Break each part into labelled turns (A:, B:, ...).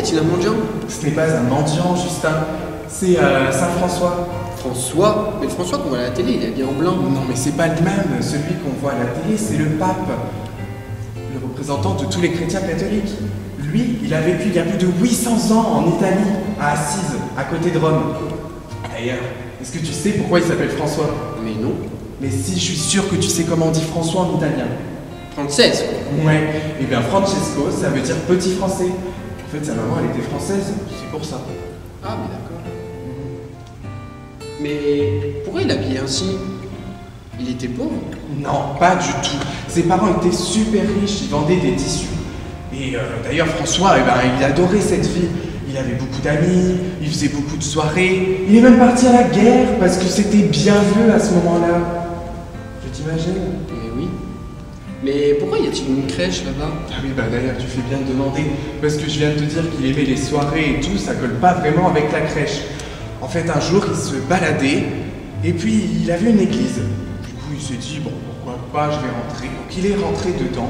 A: a-t-il un mendiant?
B: Ce n'est pas un mendiant, Justin. C'est Saint François.
A: François? Mais le François qu'on voit à la télé, il est habillé en blanc.
B: Non, mais c'est pas le même. Celui qu'on voit à la télé, c'est le pape. Le représentant de tous les chrétiens catholiques. Lui, il a vécu il y a plus de 800 ans en Italie, à Assise, à côté de Rome. D'ailleurs, est-ce que tu sais pourquoi il s'appelle François?
A: Mais non.
B: Mais si, je suis sûr que tu sais comment on dit François en italien.
A: Francesco.
B: Ouais, et bien Francesco, ça veut dire petit français. En fait, sa maman, elle était française, c'est pour ça.
A: Ah, mais d'accord. Mais pourquoi il est habillé ainsi? Il était pauvre?
B: Non, pas du tout. Ses parents étaient super riches, ils vendaient des tissus. Et d'ailleurs, François, il adorait cette vie. Il avait beaucoup d'amis, il faisait beaucoup de soirées. Il est même parti à la guerre parce que c'était bien vu à ce moment-là. Je t'imagine?
A: Mais oui. Mais pourquoi y a-t-il une crèche là-bas?
B: Ah oui, d'ailleurs, tu fais bien de demander. Parce que je viens de te dire qu'il aimait les soirées et tout, ça colle pas vraiment avec la crèche. En fait, un jour, il se baladait et puis il a vu une église. Du coup, il s'est dit, bon, pourquoi pas, je vais rentrer. Donc, il est rentré dedans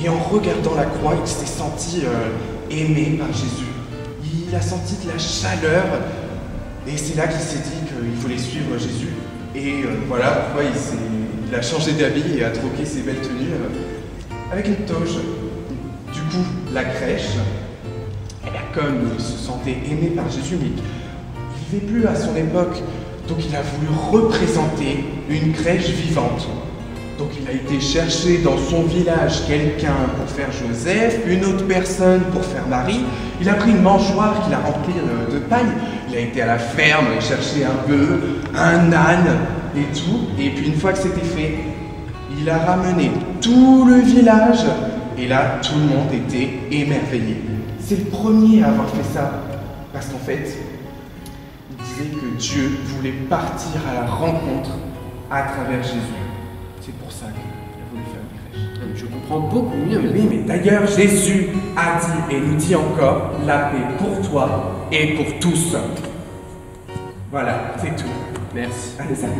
B: et en regardant la croix, il s'est senti aimé par Jésus. Il a senti de la chaleur et c'est là qu'il s'est dit qu'il voulait suivre Jésus. Et voilà pourquoi il a changé d'habit et a troqué ses belles tenues avec une toge. Du coup, la crèche, comme il se sentait aimé par Jésus, mais il ne vivait plus à son époque, donc il a voulu représenter une crèche vivante. Donc il a été chercher dans son village quelqu'un pour faire Joseph, une autre personne pour faire Marie. Il a pris une mangeoire qu'il a remplie de paille. Il a été à la ferme chercher un bœuf, un âne et tout. Et puis une fois que c'était fait, il a ramené tout le village. Et là, tout le monde était émerveillé. C'est le premier à avoir fait ça. Parce qu'en fait, il disait que Dieu voulait partir à la rencontre à travers Jésus. C'est pour ça qu'il a voulu faire une crèche.
A: Je comprends beaucoup mieux.
B: Oui, mais d'ailleurs, Jésus a dit et nous dit encore la paix pour toi et pour tous. Voilà, c'est tout.
A: Merci.
B: Allez, salut.